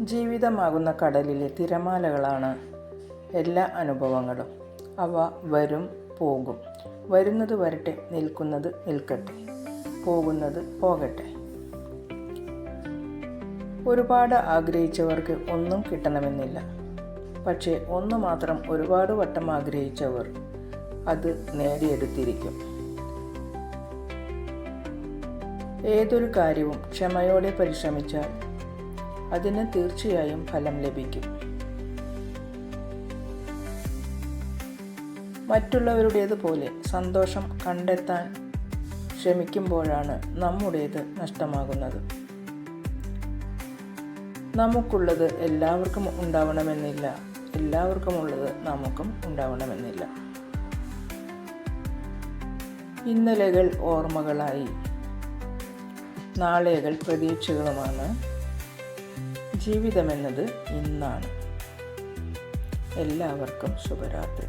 ജീവിതമാകുന്ന കടലിലെ തിരമാലകളാണ് എല്ലാ അനുഭവങ്ങളും. അവ വരും പോകും. വരുന്നത് വരട്ടെ, നിൽക്കുന്നത് നിൽക്കട്ടെ, പോകുന്നത് പോകട്ടെ. ഒരുപാട് ആഗ്രഹിച്ചവർക്ക് ഒന്നും കിട്ടണമെന്നില്ല. പക്ഷേ ഒന്ന് മാത്രം ഒരുപാട് വട്ടം ആഗ്രഹിച്ചവർ അത് നേടിയെടുത്തിരിക്കും. ഏതൊരു കാര്യവും ക്ഷമയോടെ പരിശ്രമിച്ചാൽ അതിന് തീർച്ചയായും ഫലം ലഭിക്കും. മറ്റുള്ളവരുടേതുപോലെ സന്തോഷം കണ്ടെത്താൻ ശ്രമിക്കുമ്പോഴാണ് നമ്മുടേത് നഷ്ടമാകുന്നത്. നമുക്കുള്ളത് എല്ലാവർക്കും ഉണ്ടാവണമെന്നില്ല, എല്ലാവർക്കുമുള്ളത് നമുക്കും ഉണ്ടാവണമെന്നില്ല. ഇന്നലെകൾ ഓർമ്മകളായി, നാളെകൾ പ്രതീക്ഷകളുമാണ്. ജീവിതമെന്നത് ഇന്നാണ്. എല്ലാവർക്കും ശുഭരാത്രി.